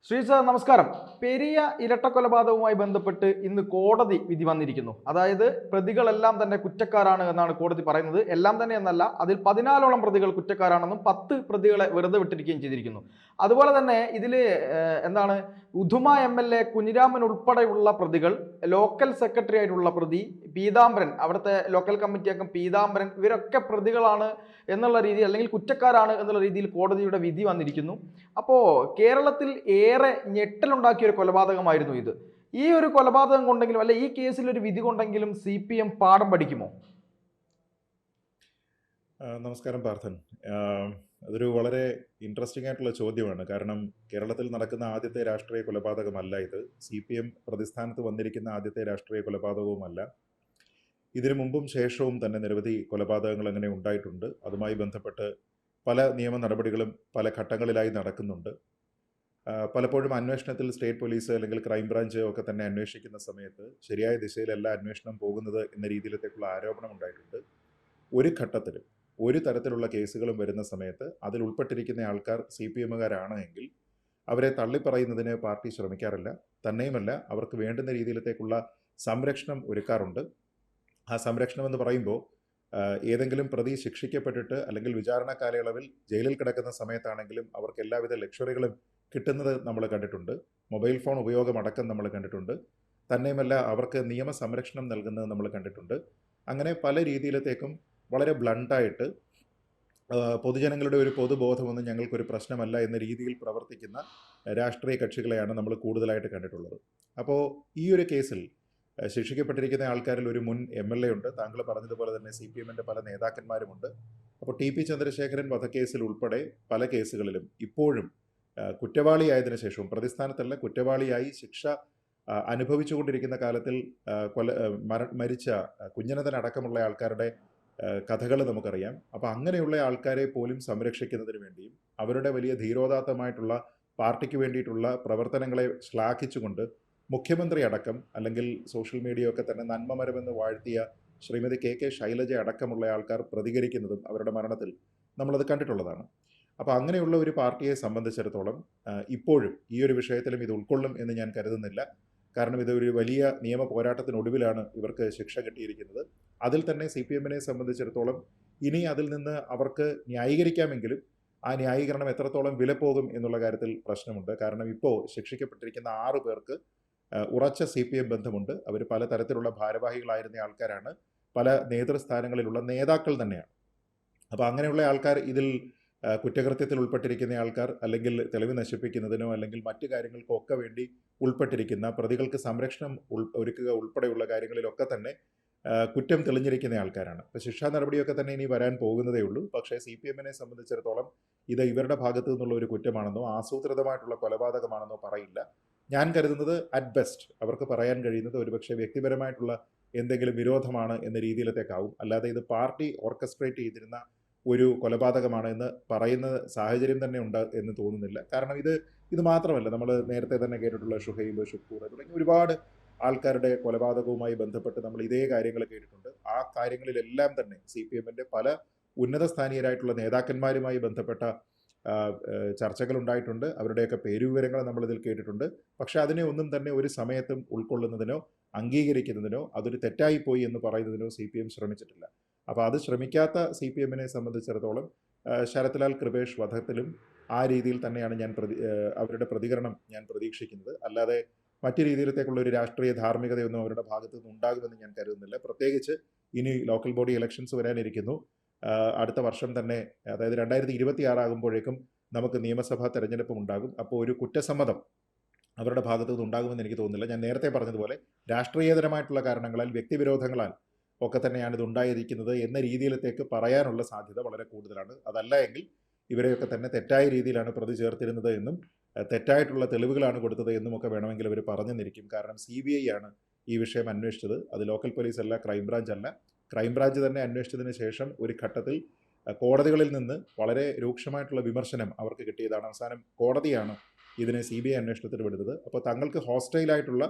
ശ്രീ നമസ്കാരം. പെരിയ ഇരട്ടക്കൊലപാതകവുമായി ബന്ധപ്പെട്ട് ഇന്ന് കോടതി വിധി വന്നിരിക്കുന്നു. അതായത് പ്രതികളെല്ലാം തന്നെ കുറ്റക്കാരാണ് എന്നാണ് കോടതി പറയുന്നത്. എല്ലാം തന്നെ എന്നല്ല, അതിൽ 14ഓളം പ്രതികൾ കുറ്റക്കാരാണെന്നും 10 പ്രതികളെ വെറുതെ വിട്ടിരിക്കുകയും ചെയ്തിരിക്കുന്നു. അതുപോലെ തന്നെ ഇതിൽ എന്താണ് ഉധുമ MLA കുഞ്ഞിരാമൻ ഉൾപ്പെടെയുള്ള പ്രതികൾ, ലോക്കൽ സെക്രട്ടറി ആയിട്ടുള്ള പ്രതി പീതാംബരൻ, അവിടുത്തെ ലോക്കൽ കമ്മിറ്റി അംഗം പീതാംബരൻ, ഇവരൊക്കെ പ്രതികളാണ് എന്നുള്ള രീതിയിൽ, അല്ലെങ്കിൽ കുറ്റക്കാരാണ് എന്നുള്ള രീതിയിൽ കോടതിയുടെ വിധി വന്നിരിക്കുന്നു. അപ്പോൾ കേരളത്തിൽ ഏറെ ഞെട്ടലുണ്ടാക്കിയ ഒരു കൊലപാതകമായിരുന്നു ഇത്. ഈ ഒരു കൊലപാതകം കൊണ്ടെങ്കിലും, അല്ലെ ഈ കേസിൽ ഒരു വിധി കൊണ്ടെങ്കിലും CPM പാഠം പഠിക്കുമോ? നമസ്കാരം പാർത്ഥൻ. അതൊരു വളരെ ഇൻട്രസ്റ്റിംഗ് ആയിട്ടുള്ള ചോദ്യമാണ്. കാരണം കേരളത്തിൽ നടക്കുന്ന ആദ്യത്തെ രാഷ്ട്രീയ കൊലപാതകമല്ല ഇത്. CPM പ്രതിസ്ഥാനത്ത് വന്നിരിക്കുന്ന ആദ്യത്തെ രാഷ്ട്രീയ കൊലപാതകവുമല്ല. ഇതിനു മുമ്പും ശേഷവും തന്നെ നിരവധി കൊലപാതകങ്ങൾ അങ്ങനെ ഉണ്ടായിട്ടുണ്ട്. അതുമായി ബന്ധപ്പെട്ട് പല നിയമ നടപടികളും പല ഘട്ടങ്ങളിലായി നടക്കുന്നുണ്ട്. പലപ്പോഴും അന്വേഷണത്തിൽ സ്റ്റേറ്റ് പോലീസ് അല്ലെങ്കിൽ ക്രൈംബ്രാഞ്ച് ഒക്കെ തന്നെ അന്വേഷിക്കുന്ന സമയത്ത് ശരിയായ ദിശയിലല്ല അന്വേഷണം പോകുന്നത് എന്ന രീതിയിലേക്കുള്ള ആരോപണം ഉണ്ടായിട്ടുണ്ട്. ഒരു ഘട്ടത്തിലും ഒരു തരത്തിലുള്ള കേസുകളും വരുന്ന സമയത്ത് അതിൽ ഉൾപ്പെട്ടിരിക്കുന്ന ആൾക്കാർ CPMകാരാണ് എങ്കിൽ അവരെ തള്ളിപ്പറയുന്നതിന് പാർട്ടി ശ്രമിക്കാറില്ല. തന്നെയുമല്ല, അവർക്ക് വേണ്ടുന്ന രീതിയിലത്തേക്കുള്ള സംരക്ഷണം ഒരുക്കാറുണ്ട്. ആ സംരക്ഷണം എന്ന് പറയുമ്പോൾ ഏതെങ്കിലും പ്രതി ശിക്ഷിക്കപ്പെട്ടിട്ട് അല്ലെങ്കിൽ വിചാരണ കാലയളവിൽ ജയിലിൽ കിടക്കുന്ന സമയത്താണെങ്കിലും അവർക്ക് എല്ലാവിധ ലക്ഷറികളും കിട്ടുന്നത് നമ്മൾ കണ്ടിട്ടുണ്ട്. മൊബൈൽ ഫോൺ ഉപയോഗമടക്കം നമ്മൾ കണ്ടിട്ടുണ്ട്. തന്നെയുമല്ല, അവർക്ക് നിയമ സംരക്ഷണം നൽകുന്നത് നമ്മൾ കണ്ടിട്ടുണ്ട്. അങ്ങനെ പല രീതിയിലത്തേക്കും വളരെ ബ്ലണ്ടായിട്ട് പൊതുജനങ്ങളുടെ ഒരു പൊതുബോധമൊന്നും ഞങ്ങൾക്കൊരു പ്രശ്നമല്ല എന്ന രീതിയിൽ പ്രവർത്തിക്കുന്ന രാഷ്ട്രീയ കക്ഷികളെയാണ് നമ്മൾ കൂടുതലായിട്ട് കണ്ടിട്ടുള്ളത്. അപ്പോൾ ഈ ഒരു കേസിൽ ശിക്ഷിക്കപ്പെട്ടിരിക്കുന്ന ആൾക്കാരിൽ ഒരു മുൻ MLA ഉണ്ട്. താങ്കൾ പറഞ്ഞതുപോലെ തന്നെ CPMന്റെ പല നേതാക്കന്മാരുമുണ്ട്. അപ്പോൾ TP ചന്ദ്രശേഖരൻ വധക്കേസിൽ ഉൾപ്പെടെ പല കേസുകളിലും ഇപ്പോഴും കുറ്റവാളിയായതിനു ശേഷവും, പ്രതിസ്ഥാനത്തല്ല, കുറ്റവാളിയായി ശിക്ഷ അനുഭവിച്ചുകൊണ്ടിരിക്കുന്ന കാലത്തിൽ മരിച്ച കുഞ്ഞനന്തൻ അടക്കമുള്ള ആൾക്കാരുടെ കഥകൾ നമുക്കറിയാം. അപ്പോൾ അങ്ങനെയുള്ള ആൾക്കാരെ പോലും സംരക്ഷിക്കുന്നതിന് വേണ്ടിയും അവരുടെ വലിയ ധീരോദാത്തമായിട്ടുള്ള പാർട്ടിക്ക് വേണ്ടിയിട്ടുള്ള പ്രവർത്തനങ്ങളെ ശ്ലാഘിച്ചുകൊണ്ട് മുഖ്യമന്ത്രി അടക്കം, അല്ലെങ്കിൽ സോഷ്യൽ മീഡിയ ഒക്കെ തന്നെ നന്മമരമെന്ന് വാഴ്ത്തിയ ശ്രീമതി KK ശൈലജ അടക്കമുള്ള ആൾക്കാർ പ്രതികരിക്കുന്നതും അവരുടെ മരണത്തിൽ നമ്മളത് കണ്ടിട്ടുള്ളതാണ്. അപ്പോൾ അങ്ങനെയുള്ള ഒരു പാർട്ടിയെ സംബന്ധിച്ചിടത്തോളം ഇപ്പോഴും ഈ ഒരു വിഷയത്തിലും ഇത് ഉൾക്കൊള്ളും എന്ന് ഞാൻ കരുതുന്നില്ല. കാരണം ഇതൊരു വലിയ നിയമ പോരാട്ടത്തിനൊടുവിലാണ് ഇവർക്ക് ശിക്ഷ കിട്ടിയിരിക്കുന്നത്. അതിൽ തന്നെ CPMനെ സംബന്ധിച്ചിടത്തോളം ഇനി അതിൽ നിന്ന് അവർക്ക് ന്യായീകരിക്കാമെങ്കിലും ആ ന്യായീകരണം എത്രത്തോളം വില പോകും എന്നുള്ള കാര്യത്തിൽ പ്രശ്നമുണ്ട്. കാരണം ഇപ്പോൾ ശിക്ഷിക്കപ്പെട്ടിരിക്കുന്ന 6 പേർക്ക് ഉറച്ച CPM ബന്ധമുണ്ട്. അവർ പലതരത്തിലുള്ള ഭാരവാഹികളായിരുന്ന ആൾക്കാരാണ്, പല നേതൃസ്ഥാനങ്ങളിലുള്ള നേതാക്കൾ തന്നെയാണ്. അപ്പോൾ അങ്ങനെയുള്ള ആൾക്കാർ ഇതിൽ കുറ്റകൃത്യത്തിൽ ഉൾപ്പെട്ടിരിക്കുന്ന ആൾക്കാർ, അല്ലെങ്കിൽ തെളിവ് നശിപ്പിക്കുന്നതിനോ അല്ലെങ്കിൽ മറ്റു കാര്യങ്ങൾക്കോ ഒക്കെ വേണ്ടി ഉൾപ്പെട്ടിരിക്കുന്ന പ്രതികൾക്ക് സംരക്ഷണം ഒരുക്കുക ഉൾപ്പെടെയുള്ള കാര്യങ്ങളിലൊക്കെ തന്നെ കുറ്റം തെളിഞ്ഞിരിക്കുന്ന ആൾക്കാരാണ്. ഇപ്പോൾ ശിക്ഷാ നടപടിയൊക്കെ തന്നെ ഇനി വരാൻ പോകുന്നതേ ഉള്ളൂ. പക്ഷേ CPMനെ സംബന്ധിച്ചിടത്തോളം ഇത് ഇവരുടെ ഭാഗത്തു നിന്നുള്ള ഒരു കുറ്റമാണെന്നോ ആസൂത്രിതമായിട്ടുള്ള കൊലപാതകമാണെന്നോ പറയില്ല. ഞാൻ കരുതുന്നത് അറ്റ് ബെസ്റ്റ് അവർക്ക് പറയാൻ കഴിയുന്നത് ഒരുപക്ഷെ വ്യക്തിപരമായിട്ടുള്ള എന്തെങ്കിലും വിരോധമാണ് എന്ന രീതിയിലത്തേക്കാവും. അല്ലാതെ ഇത് പാർട്ടി ഓർക്കസ്ട്രേറ്റ് ചെയ്തിരുന്ന ഒരു കൊലപാതകമാണ് എന്ന് പറയുന്ന സാഹചര്യം തന്നെ ഉണ്ട് എന്ന് തോന്നുന്നില്ല. കാരണം ഇത് മാത്രമല്ല, നമ്മൾ നേരത്തെ തന്നെ കേട്ടിട്ടുള്ള ഷുഹൈബ്, ഷുക്കൂർ തുടങ്ങി ഒരുപാട് ആൾക്കാരുടെ കൊലപാതകവുമായി ബന്ധപ്പെട്ട് നമ്മൾ ഇതേ കാര്യങ്ങൾ കേട്ടിട്ടുണ്ട്. ആ കാര്യങ്ങളിലെല്ലാം തന്നെ CPMന്റെ പല ഉന്നത സ്ഥാനീയരായിട്ടുള്ള നേതാക്കന്മാരുമായി ബന്ധപ്പെട്ട ചർച്ചകൾ ഉണ്ടായിട്ടുണ്ട്. അവരുടെയൊക്കെ പേരുവിവരങ്ങൾ നമ്മളിതിൽ കേട്ടിട്ടുണ്ട്. പക്ഷെ അതിനെ ഒന്നും തന്നെ ഒരു സമയത്തും ഉൾക്കൊള്ളുന്നതിനോ അംഗീകരിക്കുന്നതിനോ അതൊരു തെറ്റായിപ്പോയി എന്ന് പറയുന്നതിനോ CPM ശ്രമിച്ചിട്ടില്ല. അപ്പോൾ അത് ശ്രമിക്കാത്ത CPMനെ സംബന്ധിച്ചിടത്തോളം ശരത് ലാൽ കൃപേഷ് വധത്തിലും ആ രീതിയിൽ തന്നെയാണ് അവരുടെ പ്രതികരണം ഞാൻ പ്രതീക്ഷിക്കുന്നത്. അല്ലാതെ മറ്റു രീതിയിലത്തേക്കുള്ള ഒരു രാഷ്ട്രീയ ധാർമ്മികതയൊന്നും അവരുടെ ഭാഗത്തു നിന്ന് ഉണ്ടാകുമെന്ന് ഞാൻ കരുതുന്നില്ല. പ്രത്യേകിച്ച് ഇനി ലോക്കൽ ബോഡി ഇലക്ഷൻസ് വരാനിരിക്കുന്നു. അടുത്ത വർഷം തന്നെ, അതായത് 2026 ആകുമ്പോഴേക്കും നമുക്ക് നിയമസഭാ തെരഞ്ഞെടുപ്പും ഉണ്ടാകും. അപ്പോൾ ഒരു കുറ്റസമ്മതം അവരുടെ ഭാഗത്തു നിന്ന് ഉണ്ടാകുമെന്ന് എനിക്ക് തോന്നുന്നില്ല. ഞാൻ നേരത്തെ പറഞ്ഞതുപോലെ രാഷ്ട്രീയതരമായിട്ടുള്ള കാരണങ്ങളാൽ, വ്യക്തിവിരോധങ്ങളാൽ ഒക്കെ തന്നെയാണ് ഇത് ഉണ്ടായിരിക്കുന്നത് എന്ന രീതിയിലത്തേക്ക് പറയാനുള്ള സാധ്യത വളരെ കൂടുതലാണ്. അതല്ല എങ്കിൽ ഇവരെയൊക്കെ തന്നെ തെറ്റായ രീതിയിലാണ് പ്രതി ചേർത്തിരുന്നത് എന്നും തെറ്റായിട്ടുള്ള തെളിവുകളാണ് കൊടുത്തത് എന്നും ഒക്കെ വേണമെങ്കിൽ അവർ പറഞ്ഞെന്നിരിക്കും. കാരണം CBI ആണ് ഈ വിഷയം അന്വേഷിച്ചത്. അത് ലോക്കൽ പോലീസ് അല്ല, ക്രൈംബ്രാഞ്ച് അല്ല. ക്രൈംബ്രാഞ്ച് തന്നെ അന്വേഷിച്ചതിന് ശേഷം ഒരു ഘട്ടത്തിൽ കോടതികളിൽ നിന്ന് വളരെ രൂക്ഷമായിട്ടുള്ള വിമർശനം അവർക്ക് കിട്ടിയതാണ്. അവസാനം കോടതിയാണ് ഇതിനെ CBI അന്വേഷണത്തിന് വിടുന്നത്. അപ്പോൾ തങ്ങൾക്ക് ഹോസ്റ്റൈലായിട്ടുള്ള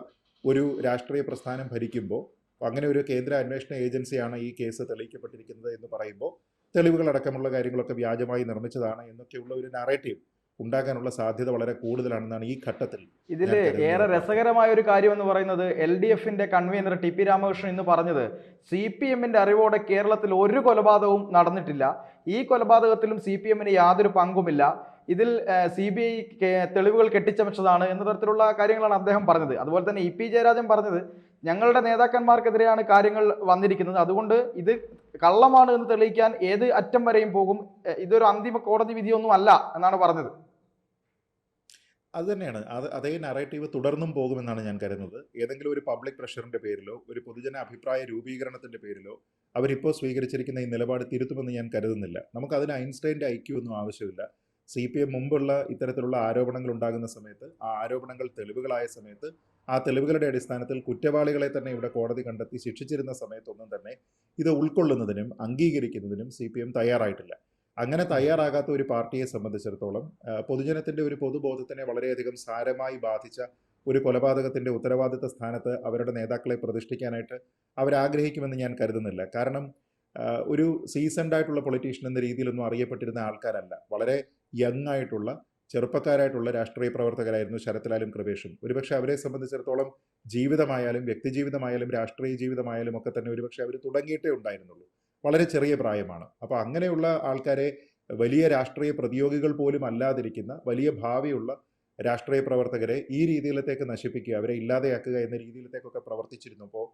ഒരു രാഷ്ട്രീയ പ്രസ്ഥാനം ഭരിക്കുമ്പോൾ, അങ്ങനെ ഒരു കേന്ദ്ര അന്വേഷണ ഏജൻസിയാണ് ഈ കേസ് തെളിയിക്കപ്പെട്ടിരിക്കുന്നത് എന്ന് പറയുമ്പോൾ തെളിവുകളടക്കമുള്ള കാര്യങ്ങളൊക്കെ വ്യാജമായി നിർമ്മിച്ചതാണ് എന്നൊക്കെയുള്ള ഒരു നറേറ്റീവ് ഉണ്ടാകാനുള്ള സാധ്യത വളരെ കൂടുതലാണെന്നാണ് ഈ ഘട്ടത്തിൽ ഇതിൽ ഞാൻ കരുതുന്നത് ഏറെ പാർത്ഥൻ. രസകരമായ ഒരു കാര്യം എന്ന് പറയുന്നത് LDFന്റെ കൺവീനർ ടി.പി. രാമകൃഷ്ണൻ ഇന്ന് പറഞ്ഞത് CPMന്റെ അറിവോടെ കേരളത്തിൽ ഒരു കൊലപാതകവും നടന്നിട്ടില്ല, ഈ കൊലപാതകത്തിലും CPMന് യാതൊരു പങ്കുമില്ല, ഇതിൽ CBI തെളിവുകൾ കെട്ടിച്ചമച്ചതാണ് എന്ന തരത്തിലുള്ള കാര്യങ്ങളാണ് അദ്ദേഹം പറഞ്ഞത്. അതുപോലെ തന്നെ EP ജയരാജൻ പറഞ്ഞത് ഞങ്ങളുടെ നേതാക്കന്മാർക്കെതിരെയാണ് കാര്യങ്ങൾ വന്നിരിക്കുന്നത്, അതുകൊണ്ട് ഇത് കള്ളമാണ് എന്ന് തെളിയിക്കാൻ ഏത് അറ്റം വരെയും പോകും, ഇതൊരു അന്തിമ കോടതി വിധിയൊന്നും അല്ല എന്നാണ് പറഞ്ഞത്. അത് തന്നെയാണ്. അതേ നറേറ്റീവ് തുടർന്നും പോകുമെന്നാണ് ഞാൻ കരുതുന്നത്. ഏതെങ്കിലും ഒരു പബ്ലിക് പ്രഷറിന്റെ പേരിലോ ഒരു പൊതുജന അഭിപ്രായ രൂപീകരണത്തിന്റെ പേരിലോ അവരിപ്പോൾ സ്വീകരിച്ചിരിക്കുന്ന ഈ നിലപാട് തിരുത്തുമെന്ന് ഞാൻ കരുതുന്നില്ല. നമുക്കതിന് ഐൻസ്റ്റൈൻ്റെ IQ ഒന്നും ആവശ്യമില്ല. CPM മുമ്പുള്ള ഇത്തരത്തിലുള്ള ആരോപണങ്ങൾ ഉണ്ടാകുന്ന സമയത്ത്, ആ ആരോപണങ്ങൾ തെളിവുകളായ സമയത്ത്, ആ തെളിവുകളുടെ അടിസ്ഥാനത്തിൽ കുറ്റവാളികളെ തന്നെ ഇവിടെ കോടതി കണ്ടെത്തി ശിക്ഷിച്ചിരുന്ന സമയത്തൊന്നും തന്നെ ഇത് ഉൾക്കൊള്ളുന്നതിനും അംഗീകരിക്കുന്നതിനും CPM തയ്യാറായിട്ടില്ല. അങ്ങനെ തയ്യാറാകാത്ത ഒരു പാർട്ടിയെ സംബന്ധിച്ചിടത്തോളം പൊതുജനത്തിൻ്റെ ഒരു പൊതുബോധത്തിനെ വളരെയധികം സാരമായി ബാധിച്ച ഒരു കൊലപാതകത്തിൻ്റെ ഉത്തരവാദിത്ത സ്ഥാനത്ത് അവരുടെ നേതാക്കളെ പ്രതിഷ്ഠിക്കാനായിട്ട് അവരാഗ്രഹിക്കുമെന്ന് ഞാൻ കരുതുന്നില്ല. കാരണം ഒരു സീസൺഡ് ആയിട്ടുള്ള പൊളിറ്റീഷ്യൻ എന്ന രീതിയിലൊന്നും അറിയപ്പെട്ടിരുന്ന ആൾക്കാരല്ല. വളരെ യങ് ആയിട്ടുള്ള ചെറുപ്പക്കാരായിട്ടുള്ള രാഷ്ട്രീയ പ്രവർത്തകരായിരുന്നു ശരത്ലാലും കൃപേഷും. ഒരുപക്ഷെ അവരെ സംബന്ധിച്ചിടത്തോളം ജീവിതമായാലും വ്യക്തിജീവിതമായാലും രാഷ്ട്രീയ ജീവിതമായാലും ഒക്കെ തന്നെ ഒരുപക്ഷെ അവർ തുടങ്ങിയിട്ടേ ഉണ്ടായിരുന്നുള്ളൂ. വളരെ ചെറിയ പ്രായമാണ്. അപ്പോൾ അങ്ങനെയുള്ള ആൾക്കാരെ വലിയ രാഷ്ട്രീയ പ്രതിയോഗികൾ പോലും അല്ലാതിരിക്കുന്ന വലിയ ഭാവിയുള്ള രാഷ്ട്രീയ പ്രവർത്തകരെ ഈ രീതിയിലത്തേക്ക് നശിപ്പിക്കുക, അവരെ ഇല്ലാതെയാക്കുക എന്ന രീതിയിലത്തേക്കൊക്കെ പ്രവർത്തിച്ചിരുന്നപ്പോൾ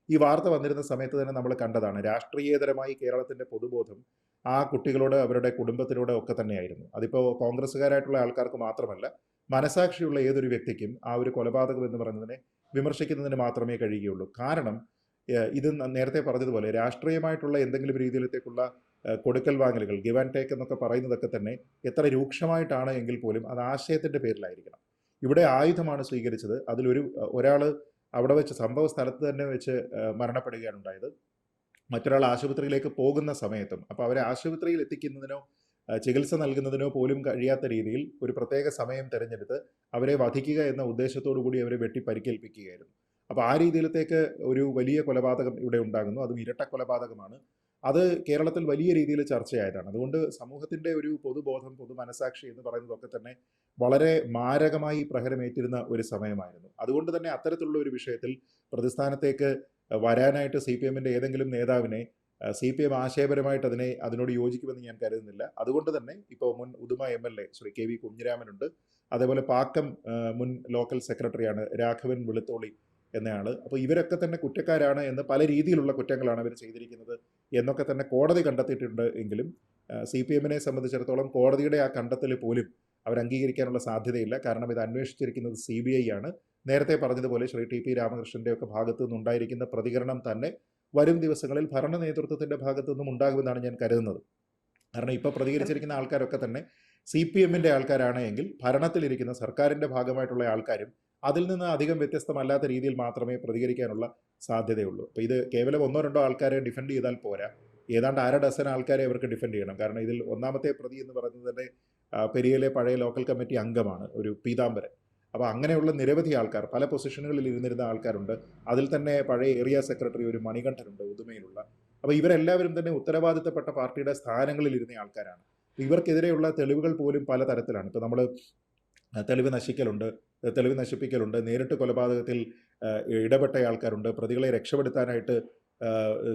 ഈ വാർത്ത വന്നിരുന്ന സമയത്ത് തന്നെ നമ്മൾ കണ്ടതാണ്. രാഷ്ട്രീയേതരമായി കേരളത്തിൻ്റെ പൊതുബോധം ആ കുട്ടികളോട് അവരുടെ കുടുംബത്തിനോട് ഒക്കെ തന്നെയായിരുന്നു. അതിപ്പോൾ കോൺഗ്രസ്സുകാരായിട്ടുള്ള ആൾക്കാർക്ക് മാത്രമല്ല, മനസാക്ഷിയുള്ള ഏതൊരു വ്യക്തിക്കും ആ ഒരു കൊലപാതകം എന്ന് പറയുന്നതിനെ വിമർശിക്കുന്നതിന് മാത്രമേ കഴിയുകയുള്ളൂ. കാരണം ഇത് നേരത്തെ പറഞ്ഞതുപോലെ രാഷ്ട്രീയമായിട്ടുള്ള എന്തെങ്കിലും രീതിയിലത്തേക്കുള്ള കൊടുക്കൽ വാങ്ങലുകൾ, ഗിവ് ആൻഡ് ടേക്ക് എന്നൊക്കെ പറയുന്നതൊക്കെ തന്നെ എത്ര രൂക്ഷമായിട്ടാണ് എങ്കിൽ പോലും അത് ആശയത്തിൻ്റെ പേരിലായിരിക്കണം. ഇവിടെ ആയുധമാണ് സ്വീകരിച്ചത്. ഒരാൾ അവിടെ വെച്ച് സംഭവ സ്ഥലത്ത് തന്നെ വെച്ച് മരണപ്പെടുകയാണ് ഉണ്ടായത്. മറ്റൊരാൾ ആശുപത്രിയിലേക്ക് പോകുന്ന സമയത്തും, അപ്പോൾ അവരെ ആശുപത്രിയിൽ എത്തിക്കുന്നതിനോ ചികിത്സ നൽകുന്നതിനോ പോലും കഴിയാത്ത രീതിയിൽ ഒരു പ്രത്യേക സമയം തിരഞ്ഞെടുത്ത് അവരെ വധിക്കുക എന്ന ഉദ്ദേശത്തോടു കൂടി അവരെ വെട്ടി പരിക്കേൽപ്പിക്കുകയായിരുന്നു. അപ്പോൾ ആ രീതിയിലത്തേക്ക് ഒരു വലിയ കൊലപാതകം ഇവിടെ ഉണ്ടാകുന്നു. അതും ഇരട്ട കൊലപാതകമാണ്. അത് കേരളത്തിൽ വലിയ രീതിയിൽ ചർച്ചയായതാണ്. അതുകൊണ്ട് സമൂഹത്തിൻ്റെ ഒരു പൊതുബോധം, പൊതു മനസാക്ഷി എന്ന് പറയുന്നതൊക്കെ തന്നെ വളരെ മാരകമായി പ്രഹരമേറ്റിരുന്ന ഒരു സമയമായിരുന്നു. അതുകൊണ്ട് തന്നെ അത്തരത്തിലുള്ള ഒരു വിഷയത്തിൽ പ്രതിസ്ഥാനത്തേക്ക് വരാനായിട്ട് CPMൻ്റെ ഏതെങ്കിലും നേതാവിനെ CPM ആശയപരമായിട്ട് അതിനോട് യോജിക്കുമെന്ന് ഞാൻ കരുതുന്നില്ല. അതുകൊണ്ട് തന്നെ ഇപ്പോൾ മുൻ ഉദുമ MLA ശ്രീ KV കുഞ്ഞിരാമനുണ്ട്. അതേപോലെ പാക്കം മുൻ ലോക്കൽ സെക്രട്ടറിയാണ് രാഘവൻ വെളുത്തോളി എന്നയാൾ. അപ്പോൾ ഇവരൊക്കെ തന്നെ കുറ്റക്കാരാണ് എന്ന്, പല രീതിയിലുള്ള കുറ്റങ്ങളാണ് അവർ ചെയ്തിരിക്കുന്നത് എന്നൊക്കെ തന്നെ കോടതി കണ്ടെത്തിയിട്ടുണ്ട്. എങ്കിലും CPMനെ സംബന്ധിച്ചിടത്തോളം കോടതിയുടെ ആ കണ്ടെത്തൽ പോലും അവർ അംഗീകരിക്കാനുള്ള സാധ്യതയില്ല. കാരണം ഇത് അന്വേഷിച്ചിരിക്കുന്നത് CBI ആണ്. നേരത്തെ പറഞ്ഞതുപോലെ ശ്രീ TP രാമകൃഷ്ണൻ്റെ ഒക്കെ ഭാഗത്തു നിന്നുണ്ടായിരിക്കുന്ന പ്രതികരണം തന്നെ വരും ദിവസങ്ങളിൽ ഭരണ നേതൃത്വത്തിൻ്റെ ഭാഗത്തു നിന്നും ഉണ്ടാകുമെന്നാണ് ഞാൻ കരുതുന്നത്. കാരണം ഇപ്പോൾ പ്രതികരിച്ചിരിക്കുന്ന ആൾക്കാരൊക്കെ തന്നെ CPMൻ്റെ ആൾക്കാരാണ് എങ്കിൽ ഭരണത്തിലിരിക്കുന്ന സർക്കാരിൻ്റെ ഭാഗമായിട്ടുള്ള ആൾക്കാരും അതിൽ നിന്ന് അധികം വ്യത്യസ്തമല്ലാത്ത രീതിയിൽ മാത്രമേ പ്രതികരിക്കാനുള്ള സാധ്യതയുള്ളൂ. അപ്പോൾ ഇത് കേവലം 1-2 ആൾക്കാരെ ഡിഫെൻഡ് ചെയ്താൽ പോരാ, ഏതാണ്ട് 1/2 ഡസൻ ആൾക്കാരെ അവർക്ക് ഡിഫെൻഡ് ചെയ്യണം. കാരണം ഇതിൽ ഒന്നാമത്തെ പ്രതി എന്ന് പറയുന്നത് തന്നെ പെരിയയിലെ പഴയ ലോക്കൽ കമ്മിറ്റി അംഗമാണ്, ഒരു പീതാംബരൻ. അപ്പോൾ അങ്ങനെയുള്ള നിരവധി ആൾക്കാർ, പല പൊസിഷനുകളിൽ ഇരുന്നിരുന്ന ആൾക്കാരുണ്ട്. അതിൽ തന്നെ പഴയ ഏരിയ സെക്രട്ടറി ഒരു മണികണ്ഠനുണ്ട് ഉദുമയിലുള്ള. അപ്പോൾ ഇവരെല്ലാവരും തന്നെ ഉത്തരവാദിത്തപ്പെട്ട പാർട്ടിയുടെ സ്ഥാനങ്ങളിൽ ഇരുന്ന ആൾക്കാരാണ്. ഇവർക്കെതിരെയുള്ള തെളിവുകൾ പോലും പലതരത്തിലാണ്. ഇപ്പോൾ നമ്മൾ തെളിവ് നശിപ്പിക്കലുണ്ട്, നേരിട്ട് കൊലപാതകത്തിൽ ഇടപെട്ട ആൾക്കാരുണ്ട്, പ്രതികളെ രക്ഷപ്പെടുത്താനായിട്ട്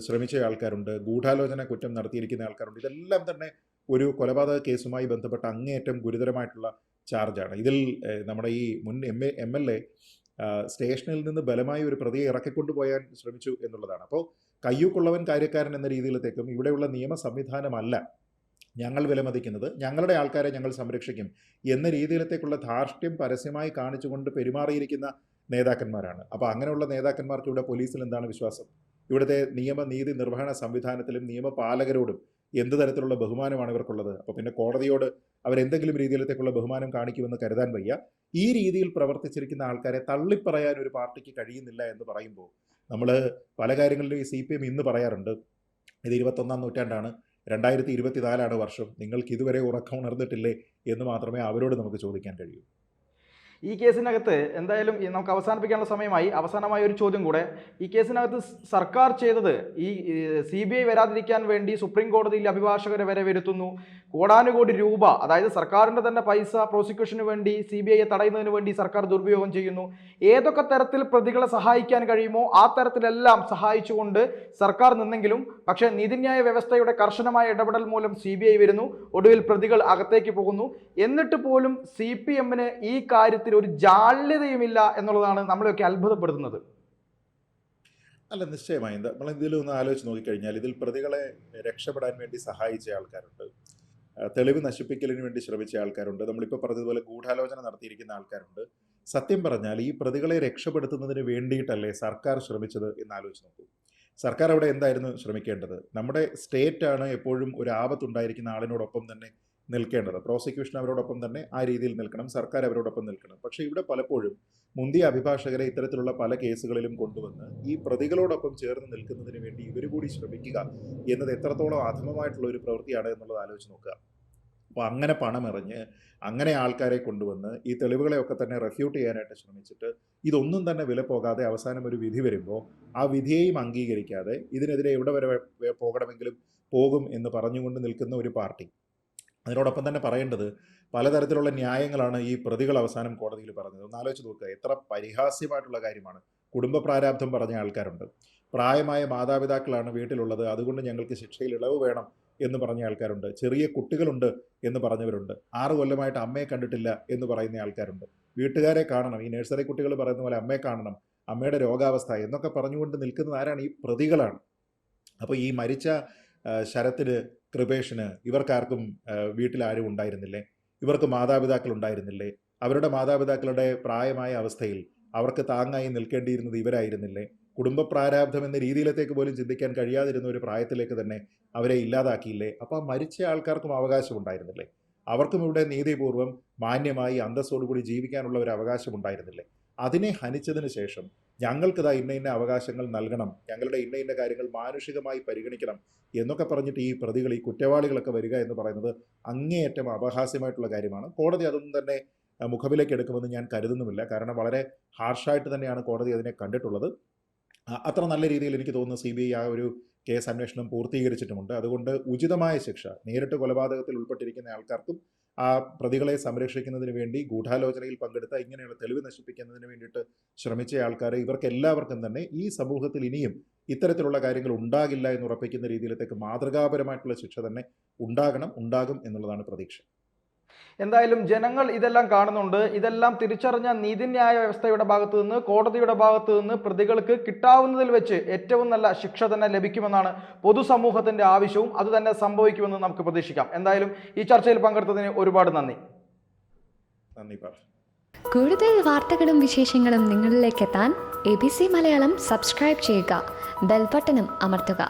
ശ്രമിച്ച ആൾക്കാരുണ്ട്, ഗൂഢാലോചന കുറ്റം നടത്തിയിരിക്കുന്ന ആൾക്കാരുണ്ട്. ഇതെല്ലാം തന്നെ ഒരു കൊലപാതക കേസുമായി ബന്ധപ്പെട്ട അങ്ങേയറ്റം ഗുരുതരമായിട്ടുള്ള ചാർജാണ്. ഇതിൽ നമ്മുടെ ഈ മുൻ MLA സ്റ്റേഷനിൽ നിന്ന് ബലമായി ഒരു പ്രതിയെ ഇറക്കിക്കൊണ്ടുപോയാൻ ശ്രമിച്ചു എന്നുള്ളതാണ്. അപ്പോൾ കയ്യൂക്കുള്ളവൻ കാര്യക്കാരൻ എന്ന രീതിയിലത്തേക്കും ഇവിടെയുള്ള നിയമ സംവിധാനമല്ല ഞങ്ങൾ വിലമതിക്കുന്നത്, ഞങ്ങളുടെ ആൾക്കാരെ ഞങ്ങൾ സംരക്ഷിക്കും എന്ന രീതിയിലത്തേക്കുള്ള ധാർഷ്ട്യം പരസ്യമായി കാണിച്ചുകൊണ്ട് പെരുമാറിയിരിക്കുന്ന നേതാക്കന്മാരാണ്. അപ്പോൾ അങ്ങനെയുള്ള നേതാക്കന്മാർക്ക് ഇവിടെ പോലീസിൽ എന്താണ് വിശ്വാസം? ഇവിടുത്തെ നിയമനീതി നിർവഹണ സംവിധാനത്തിലും നിയമപാലകരോടും എന്ത് തരത്തിലുള്ള ബഹുമാനമാണ് ഇവർക്കുള്ളത്? അപ്പോൾ പിന്നെ കോടതിയോട് അവരെന്തെങ്കിലും രീതിയിലത്തേക്കുള്ള ബഹുമാനം കാണിക്കുമെന്ന് കരുതാൻ വയ്യ. ഈ രീതിയിൽ പ്രവർത്തിച്ചിരിക്കുന്ന ആൾക്കാരെ തള്ളിപ്പറയാൻ ഒരു പാർട്ടിക്ക് കഴിയുന്നില്ല എന്ന് പറയുമ്പോൾ നമ്മൾ പല കാര്യങ്ങളിലും ഈ CPM ഇന്ന് പറയാറുണ്ട്, ഇത് 21-ാം നൂറ്റാണ്ടാണ്, 2024 വർഷം, നിങ്ങൾക്ക് ഇതുവരെ ഉറക്കം ഉണർന്നിട്ടില്ലേ എന്ന് മാത്രമേ അവരോട് നമുക്ക് ചോദിക്കാൻ കഴിയൂ. ഈ കേസിനകത്ത് എന്തായാലും നമുക്ക് അവസാനിപ്പിക്കാനുള്ള സമയമായി. അവസാനമായ ഒരു ചോദ്യം കൂടെ. ഈ കേസിനകത്ത് സർക്കാർ ചെയ്തത് ഈ CBI വരാതിരിക്കാൻ വേണ്ടി സുപ്രീം കോടതിയിൽ അഭിഭാഷകരെ വരെ വരുത്തുന്നു. കോടാനുകോടി രൂപ, അതായത് സർക്കാരിൻ്റെ തന്നെ പൈസ പ്രോസിക്യൂഷന് വേണ്ടി CBIയെ തടയുന്നതിന് വേണ്ടി സർക്കാർ ദുരുപയോഗം ചെയ്യുന്നു. ഏതൊക്കെ തരത്തിൽ പ്രതികളെ സഹായിക്കാൻ കഴിയുമോ ആ തരത്തിലെല്ലാം സഹായിച്ചുകൊണ്ട് സർക്കാർ നിന്നെങ്കിലും പക്ഷേ നീതിന്യായ വ്യവസ്ഥയുടെ കർശനമായ ഇടപെടൽ മൂലം CBI വരുന്നു. ഒടുവിൽ പ്രതികൾ അകത്തേക്ക് പോകുന്നു. എന്നിട്ട് പോലും CPM-ന് ഈ കാര്യത്തിൽ ഒരു ജാള്യതയുമില്ല എന്നുള്ളതാണ് നമ്മളെയൊക്കെ അത്ഭുതപ്പെടുത്തുന്നത്. അല്ല, നിശ്ചയമായും നമ്മൾ ഇതിലൊന്ന് ആലോചിച്ച് നോക്കിക്കഴിഞ്ഞാൽ ഇതിൽ പ്രതികളെ രക്ഷപ്പെടാൻ വേണ്ടി സഹായിച്ച ആൾക്കാരുണ്ട്, തെളിവ് നശിപ്പിക്കലിന് വേണ്ടി ശ്രമിച്ച ആൾക്കാരുണ്ട്, നമ്മളിപ്പോൾ പറഞ്ഞതുപോലെ ഗൂഢാലോചന നടത്തിയിരിക്കുന്ന ആൾക്കാരുണ്ട്. സത്യം പറഞ്ഞാൽ ഈ പ്രതികളെ രക്ഷപ്പെടുത്തുന്നതിന് വേണ്ടിയിട്ടല്ലേ സർക്കാർ ശ്രമിച്ചത് എന്ന് ആലോചിച്ച് നോക്കൂ. സർക്കാർ അവിടെ എന്തായിരുന്നു ശ്രമിക്കേണ്ടത്? നമ്മുടെ സ്റ്റേറ്റാണ് എപ്പോഴും ഒരു ആപത്തുണ്ടായിരിക്കുന്ന ആളിനോടൊപ്പം തന്നെ നിൽക്കേണ്ടത്. പ്രോസിക്യൂഷൻ അവരോടൊപ്പം തന്നെ ആ രീതിയിൽ നിൽക്കണം, സർക്കാർ അവരോടൊപ്പം നിൽക്കണം. പക്ഷേ ഇവിടെ പലപ്പോഴും മുന്തിയ അഭിഭാഷകരെ ഇത്തരത്തിലുള്ള പല കേസുകളിലും കൊണ്ടുവന്ന് ഈ പ്രതികളോടൊപ്പം ചേർന്ന് നിൽക്കുന്നതിന് വേണ്ടി ഇവർ കൂടി ശ്രമിക്കുക എന്നത് എത്രത്തോളം അധമമായിട്ടുള്ള ഒരു പ്രവൃത്തിയാണ് എന്നുള്ളത് ആലോചിച്ച് നോക്കുക. അപ്പോൾ അങ്ങനെ പണമെറിഞ്ഞ് അങ്ങനെ ആൾക്കാരെ കൊണ്ടുവന്ന് ഈ തെളിവുകളെയൊക്കെ തന്നെ റെഫ്യൂട്ട് ചെയ്യാനായിട്ട് ശ്രമിച്ചിട്ട് ഇതൊന്നും തന്നെ വില പോകാതെ അവസാനം ഒരു വിധി വരുമ്പോൾ ആ വിധിയെയും അംഗീകരിക്കാതെ ഇതിനെതിരെ എവിടെ വരെ പോകണമെങ്കിലും പോകും എന്ന് പറഞ്ഞുകൊണ്ട് നിൽക്കുന്ന ഒരു പാർട്ടി. അതിനോടൊപ്പം തന്നെ പറയേണ്ടത് പലതരത്തിലുള്ള ന്യായങ്ങളാണ് ഈ പ്രതികൾ അവസാനം കോടതിയിൽ പറഞ്ഞത്. ഒന്ന് ആലോചിച്ച് നോക്കുക, എത്ര പരിഹാസ്യമായിട്ടുള്ള കാര്യമാണ്. കുടുംബ പ്രാരാബ്ധം പറഞ്ഞ ആൾക്കാരുണ്ട്, പ്രായമായ മാതാപിതാക്കളാണ് വീട്ടിലുള്ളത്, അതുകൊണ്ട് ഞങ്ങൾക്ക് ശിക്ഷയിൽ ഇളവ് വേണം എന്ന് പറഞ്ഞ ആൾക്കാരുണ്ട്, ചെറിയ കുട്ടികളുണ്ട് എന്ന് പറഞ്ഞവരുണ്ട്, 6 കൊല്ലമായിട്ട് അമ്മയെ കണ്ടിട്ടില്ല എന്ന് പറയുന്ന ആൾക്കാരുണ്ട്, വീട്ടുകാരെ കാണണം, ഈ നഴ്സറി കുട്ടികൾ പറയുന്ന പോലെ അമ്മയെ കാണണം, അമ്മയുടെ രോഗാവസ്ഥ എന്നൊക്കെ പറഞ്ഞുകൊണ്ട് നിൽക്കുന്നത് ആരാണ്? ഈ പ്രതികളാണ്. അപ്പോൾ ഈ മരിച്ച ശരത്തിന്, കൃപേഷിന് ഇവർക്കാർക്കും വീട്ടിലാരും ഉണ്ടായിരുന്നില്ലേ? ഇവർക്ക് മാതാപിതാക്കൾ ഉണ്ടായിരുന്നില്ലേ? അവരുടെ മാതാപിതാക്കളുടെ പ്രായമായ അവസ്ഥയിൽ അവർക്ക് താങ്ങായി നിൽക്കേണ്ടിയിരുന്നത് ഇവരായിരുന്നില്ലേ? കുടുംബ പ്രാരാബ്ധം എന്ന രീതിയിലത്തേക്ക് പോലും ചിന്തിക്കാൻ കഴിയാതിരുന്ന ഒരു പ്രായത്തിലേക്ക് തന്നെ അവരെ ഇല്ലാതാക്കിയില്ലേ? അപ്പോൾ ആ മരിച്ച ആൾക്കാർക്കും അവകാശം ഉണ്ടായിരുന്നില്ലേ? അവർക്കും ഇവിടെ നീതിപൂർവ്വം മാന്യമായി അന്തസ്സോടുകൂടി ജീവിക്കാനുള്ള ഒരു അവകാശം ഉണ്ടായിരുന്നില്ലേ? അതിനെ ഹനിച്ചതിന് ശേഷം ഞങ്ങൾക്കിതാ ഇന്ന അവകാശങ്ങൾ നൽകണം, ഞങ്ങളുടെ ഇന്ന കാര്യങ്ങൾ മാനുഷികമായി പരിഗണിക്കണം എന്നൊക്കെ പറഞ്ഞിട്ട് ഈ പ്രതികൾ, ഈ കുറ്റവാളികളൊക്കെ വരിക എന്ന് പറയുന്നത് അങ്ങേയറ്റം അപഹാസ്യമായിട്ടുള്ള കാര്യമാണ്. കോടതി അതൊന്നും തന്നെ മുഖവിലേക്ക് എടുക്കുമെന്ന് ഞാൻ കരുതുന്നുമില്ല. കാരണം വളരെ ഹാർഷായിട്ട് തന്നെയാണ് കോടതി അതിനെ കണ്ടിട്ടുള്ളത്. അത്ര നല്ല രീതിയിൽ എനിക്ക് തോന്നുന്നു CBI ആ ഒരു കേസ് അന്വേഷണം പൂർത്തീകരിച്ചിട്ടുമുണ്ട്. അതുകൊണ്ട് ഉചിതമായ ശിക്ഷ, നേരിട്ട് കൊലപാതകത്തിൽ ഉൾപ്പെട്ടിരിക്കുന്ന ആൾക്കാർക്കും ആ പ്രതികളെ സംരക്ഷിക്കുന്നതിന് വേണ്ടി ഗൂഢാലോചനയിൽ പങ്കെടുത്ത, ഇങ്ങനെയുള്ള തെളിവ് നശിപ്പിക്കുന്നതിന് വേണ്ടിയിട്ട് ശ്രമിച്ച ആൾക്കാരെ, ഇവർക്ക് എല്ലാവർക്കും തന്നെ ഈ സമൂഹത്തിൽ ഇനിയും ഇത്തരത്തിലുള്ള കാര്യങ്ങൾ ഉണ്ടാകില്ല എന്ന് ഉറപ്പിക്കുന്ന രീതിയിലത്തേക്ക് മാതൃകാപരമായിട്ടുള്ള ശിക്ഷ തന്നെ ഉണ്ടാകും എന്നുള്ളതാണ് പ്രതീക്ഷ. എന്തായാലും ജനങ്ങൾ ഇതെല്ലാം കാണുന്നുണ്ട്. ഇതെല്ലാം തിരിച്ചറിഞ്ഞ നീതിന്യായ വ്യവസ്ഥയുടെ ഭാഗത്തു നിന്ന്, കോടതിയുടെ ഭാഗത്തു നിന്ന് പ്രതികൾക്ക് കിട്ടാവുന്നതിൽ വെച്ച് ഏറ്റവും നല്ല ശിക്ഷ തന്നെ ലഭിക്കുമെന്നാണ് പൊതുസമൂഹത്തിന്റെ ആവശ്യവും. അത് തന്നെ സംഭവിക്കുമെന്ന് നമുക്ക് പ്രതീക്ഷിക്കാം. എന്തായാലും ഈ ചർച്ചയിൽ പങ്കെടുത്തതിന് ഒരുപാട് നന്ദി. കൂടുതൽ വാർത്തകളും വിശേഷങ്ങളും നിങ്ങളിലേക്ക് എത്താൻ ABC മലയാളം സബ്സ്ക്രൈബ് ചെയ്യുക, ബെൽ ബട്ടണും അമർത്തുക.